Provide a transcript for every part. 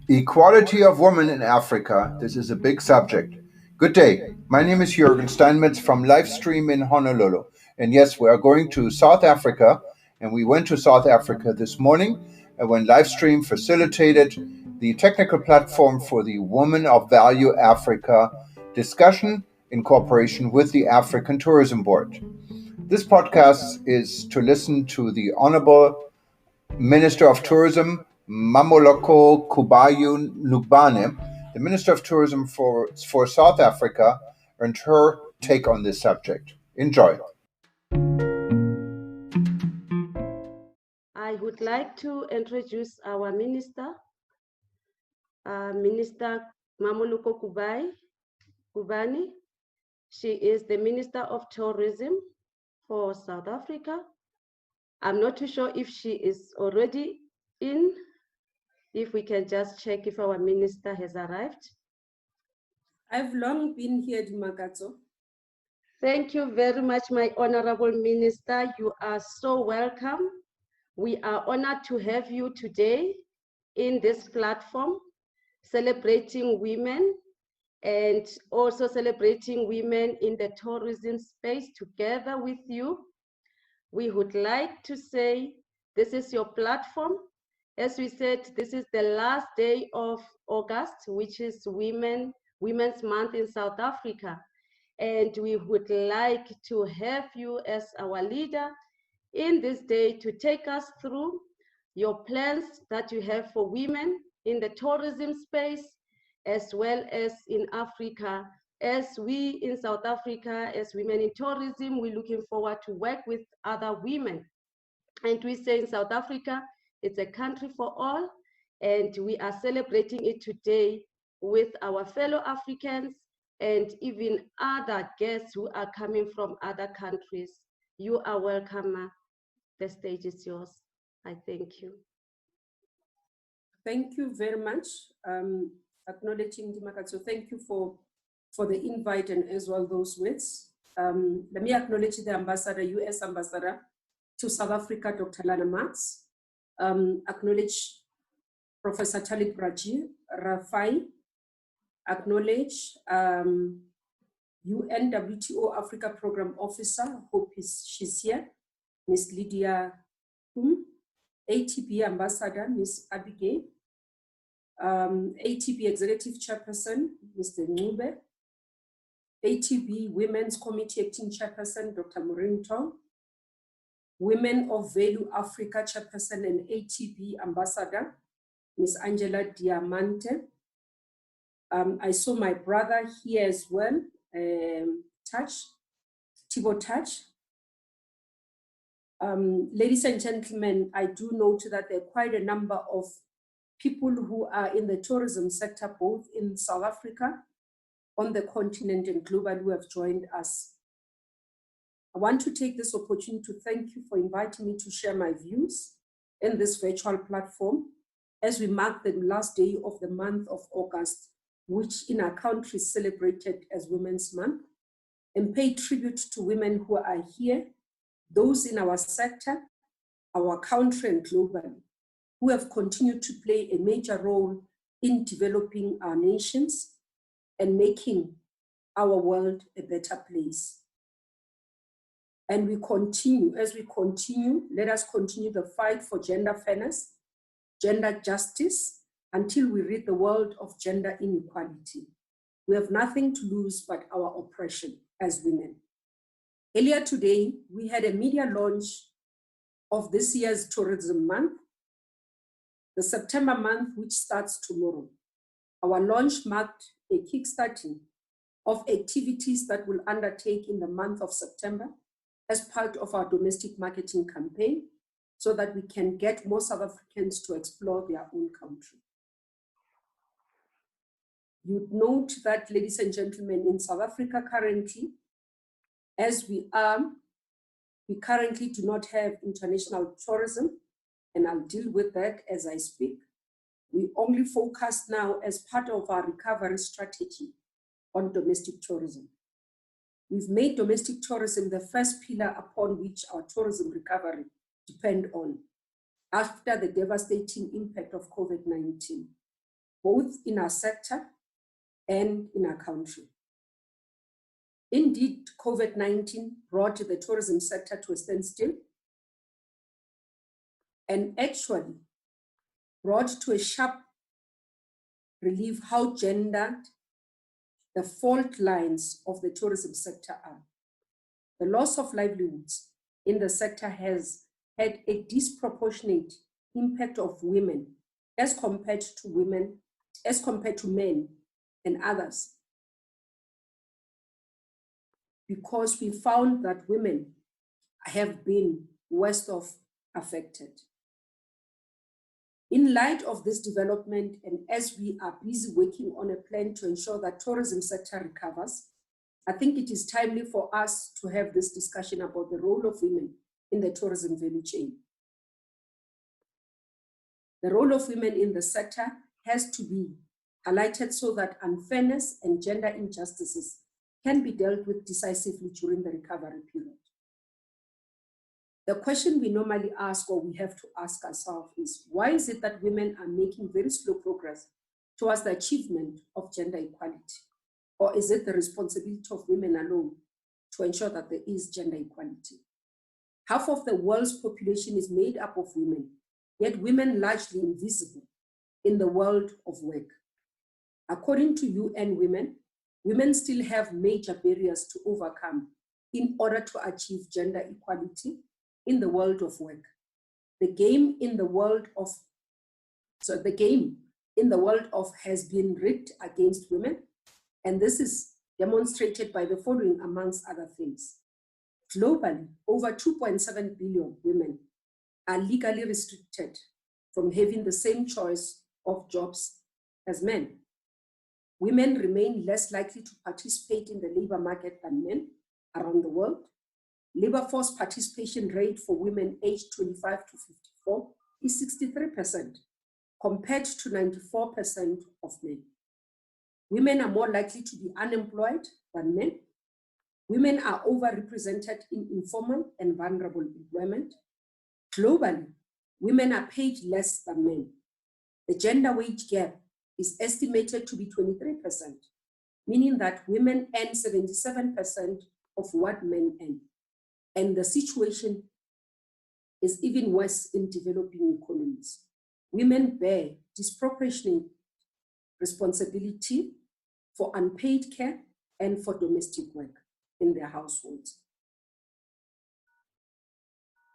Equality of women in Africa. This is a big subject. Good day. My name is Jürgen Steinmetz from Livestream in Honolulu. And yes, we are going to South Africa. And we went to South Africa this morning when Livestream facilitated the technical platform for the Women of Value Africa discussion in cooperation with the African Tourism Board. This podcast is to listen to the Honorable Minister of Tourism, Mmamoloko Kubayi-Ngubane, the Minister of Tourism for South Africa, and her take on this subject. Enjoy. I would like to introduce our Minister, Minister Mmamoloko Kubayi-Ngubane. She is the Minister of Tourism for South Africa. I'm not too sure if she is already in. If we can just check if our minister has arrived. I've long been here, Dimakatso. Thank you very much, my honorable minister. You are so welcome. We are honored to have you today in this platform, celebrating women and also celebrating women in the tourism space together with you. We would like to say this is your platform. As we said, this is the last day of August, which is Women's Month in South Africa. And we would like to have you as our leader in this day to take us through your plans that you have for women in the tourism space, as well as in Africa. As we in South Africa, as women in tourism, we're looking forward to work with other women. And we say in South Africa, it's a country for all, and we are celebrating it today with our fellow Africans and even other guests who are coming from other countries. You are welcome. The stage is yours. I thank you. Thank you very much. Acknowledging Dimakatso, thank you for the invite and as well those words. Let me acknowledge the ambassador, US ambassador to South Africa, Dr. Lana Marx. Acknowledge Professor Talib Rafai. Acknowledge UNWTO Africa Program Officer, hope she's here, Ms. Lydia Hum. ATB Ambassador, Ms. Abigail. ATB Executive Chairperson, Mr. Ngube. ATB Women's Committee Acting Chairperson, Dr. Maureen Tong. Women of Value Africa Chairperson and ATB Ambassador, Ms. Angela Diamante. I saw my brother here as well, Thibaut Touch. Ladies and gentlemen, I do note that there are quite a number of people who are in the tourism sector, both in South Africa, on the continent and globally, who have joined us. I want to take this opportunity to thank you for inviting me to share my views in this virtual platform as we mark the last day of the month of August, which in our country is celebrated as Women's Month, and pay tribute to women who are here, those in our sector, our country and globally, who have continued to play a major role in developing our nations and making our world a better place. And we continue, as we continue, let us continue the fight for gender fairness, gender justice, until we rid the world of gender inequality. We have nothing to lose but our oppression as women. Earlier today, we had a media launch of this year's Tourism Month, the September month, which starts tomorrow. Our launch marked a kickstarting of activities that we'll undertake in the month of September as part of our domestic marketing campaign, so that we can get more South Africans to explore their own country. You'd note that, ladies and gentlemen, in South Africa currently, as we currently do not have international tourism, and I'll deal with that as I speak. We only focus now as part of our recovery strategy on domestic tourism. We've made domestic tourism the first pillar upon which our tourism recovery depend on after the devastating impact of COVID-19. both in our sector and in our country. Indeed, COVID-19 brought the tourism sector to a standstill and actually brought to a sharp relief how gendered the fault lines of the tourism sector are. The loss of livelihoods in the sector has had a disproportionate impact of women as compared to men and others, because we found that women have been worst off affected. In light of this development, and as we are busy working on a plan to ensure that tourism sector recovers, I think it is timely for us to have this discussion about the role of women in the tourism value chain. The role of women in the sector has to be highlighted so that unfairness and gender injustices can be dealt with decisively during the recovery period. The question we normally ask, or we have to ask ourselves, is why is it that women are making very slow progress towards the achievement of gender equality? Or is it the responsibility of women alone to ensure that there is gender equality? Half of the world's population is made up of women, yet women largely invisible in the world of work. According to UN Women, women still have major barriers to overcome in order to achieve gender equality in the world of work. The game in the world of has been rigged against women, and this is demonstrated by the following, amongst other things. Globally, over 2.7 billion women are legally restricted from having the same choice of jobs as men. Women remain less likely to participate in the labor market than men around the world. Labor force participation rate for women aged 25 to 54 is 63%, compared to 94% of men. Women are more likely to be unemployed than men. Women are overrepresented in informal and vulnerable employment. Globally, women are paid less than men. The gender wage gap is estimated to be 23%, meaning that women earn 77% of what men earn. And the situation is even worse in developing economies. Women bear disproportionate responsibility for unpaid care and for domestic work in their households.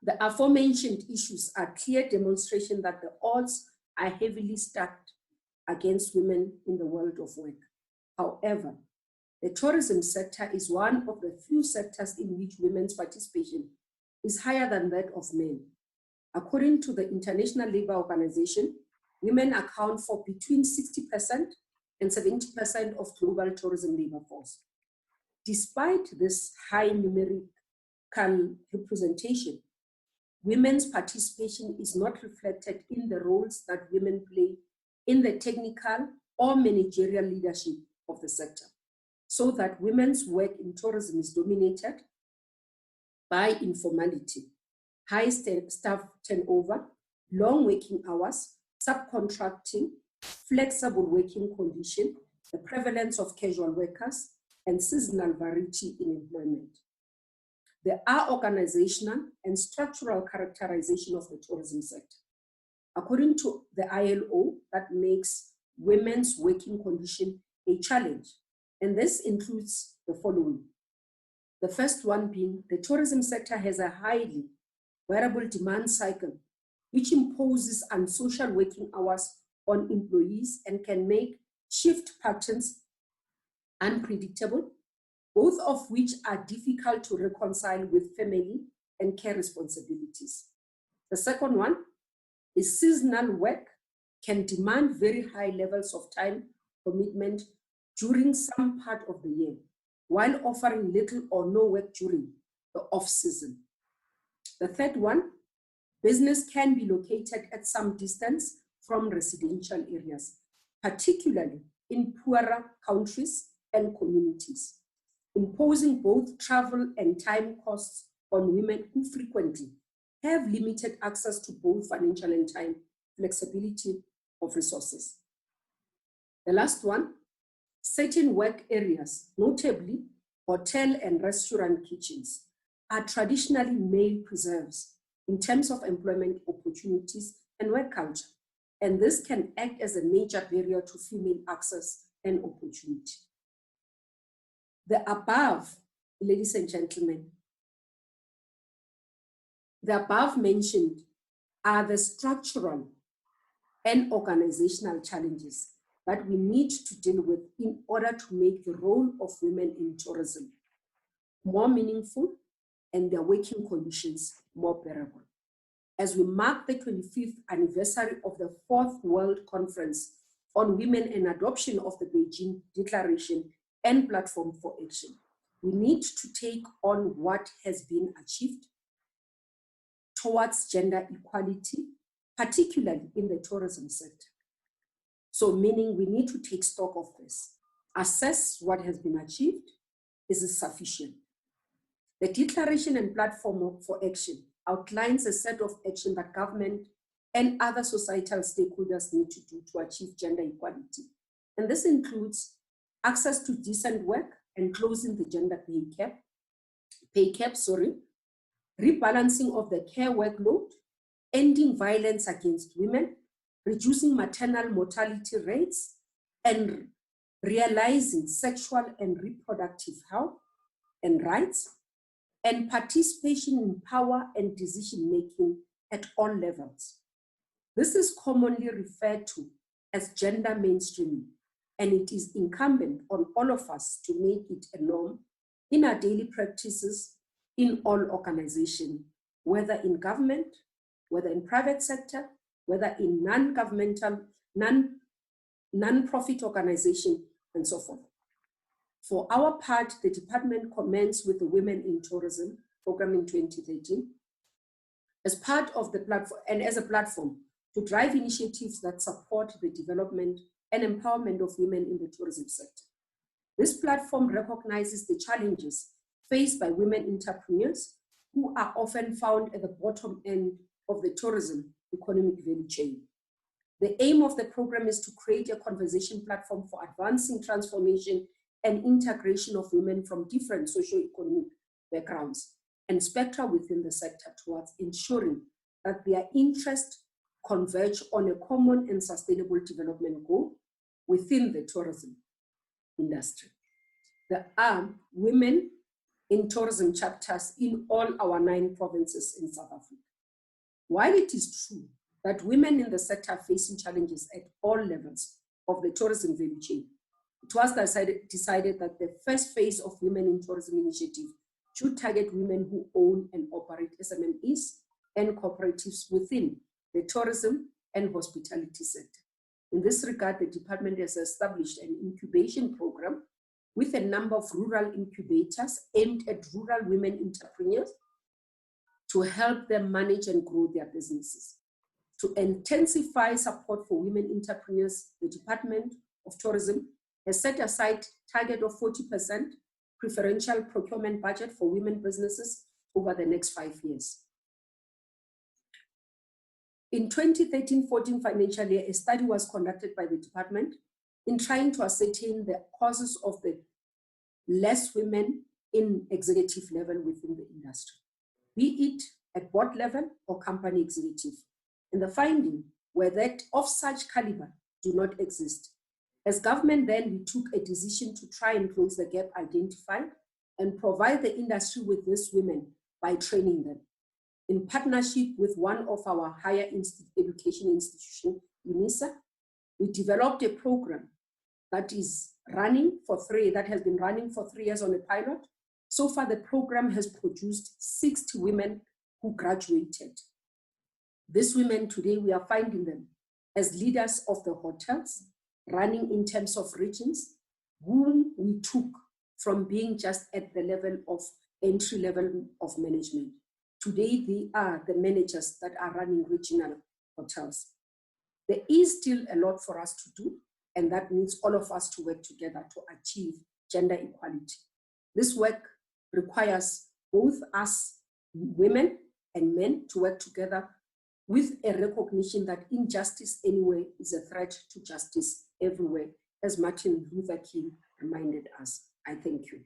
The aforementioned issues are clear demonstration that the odds are heavily stacked against women in the world of work. However, the tourism sector is one of the few sectors in which women's participation is higher than that of men. According to the International Labour Organization, women account for between 60% and 70% of global tourism labor force. Despite this high numerical representation, women's participation is not reflected in the roles that women play in the technical or managerial leadership of the sector, so that women's work in tourism is dominated by informality, high staff turnover, long working hours, subcontracting, flexible working condition, the prevalence of casual workers, and seasonal variety in employment. There are organizational and structural characterization of the tourism sector. According to the ILO, that makes women's working condition a challenge, and this includes the following. The first one being the tourism sector has a highly variable demand cycle, which imposes unsocial working hours on employees and can make shift patterns unpredictable, both of which are difficult to reconcile with family and care responsibilities. The second one is seasonal work can demand very high levels of time commitment during some part of the year, while offering little or no work during the off-season. The third one, business can be located at some distance from residential areas, particularly in poorer countries and communities, imposing both travel and time costs on women who frequently have limited access to both financial and time flexibility of resources. The last one, certain work areas, notably hotel and restaurant kitchens, are traditionally male preserves in terms of employment opportunities and work culture. And this can act as a major barrier to female access and opportunity. The above, ladies and gentlemen, the above mentioned are the structural and organizational challenges that we need to deal with in order to make the role of women in tourism more meaningful and their working conditions more bearable. As we mark the 25th anniversary of the 4th World Conference on Women and Adoption of the Beijing Declaration and Platform for Action, we need to take on what has been achieved towards gender equality, particularly in the tourism sector. So meaning we need to take stock of this, assess what has been achieved, is it sufficient? The Declaration and Platform for Action outlines a set of action that government and other societal stakeholders need to do to achieve gender equality. And this includes access to decent work and closing the gender pay gap, rebalancing of the care workload, ending violence against women, reducing maternal mortality rates, and realizing sexual and reproductive health and rights, and participation in power and decision-making at all levels. This is commonly referred to as gender mainstreaming, and it is incumbent on all of us to make it a norm in our daily practices in all organizations, whether in government, whether in private sector, whether in non-governmental, non-profit organization, and so forth. For our part, the department commenced with the Women in Tourism program in 2013 as part of the platform and as a platform to drive initiatives that support the development and empowerment of women in the tourism sector. This platform recognizes the challenges faced by women entrepreneurs who are often found at the bottom end of the tourism economic value chain. The aim of the program is to create a conversation platform for advancing transformation and integration of women from different socio-economic backgrounds and spectra within the sector towards ensuring that their interests converge on a common and sustainable development goal within the tourism industry. There are women in tourism chapters in all our 9 provinces in South Africa. While it is true that women in the sector are facing challenges at all levels of the tourism value chain, it was decided that the first phase of Women in Tourism initiative should target women who own and operate SMMEs and cooperatives within the tourism and hospitality sector. In this regard, the department has established an incubation program with a number of rural incubators aimed at rural women entrepreneurs to help them manage and grow their businesses. To intensify support for women entrepreneurs, the Department of Tourism has set aside target of 40% preferential procurement budget for women businesses over the next 5 years. In 2013-14 financial year, a study was conducted by the department in trying to ascertain the causes of the less women in executive level within the industry, be it at board level or company executive. And the finding were that of such caliber do not exist. As government then, we took a decision to try and close the gap identified and provide the industry with these women by training them. In partnership with one of our higher education institutions, UNISA, we developed a program that is running for that has been running for 3 years on a pilot. So far, the program has produced 60 women who graduated. These women today, we are finding them as leaders of the hotels, running in terms of regions, whom we took from being just at the level of entry level of management. Today, they are the managers that are running regional hotels. There is still a lot for us to do, and that needs all of us to work together to achieve gender equality. This work requires both us, women and men, to work together with a recognition that injustice anywhere is a threat to justice everywhere, as Martin Luther King reminded us. I thank you.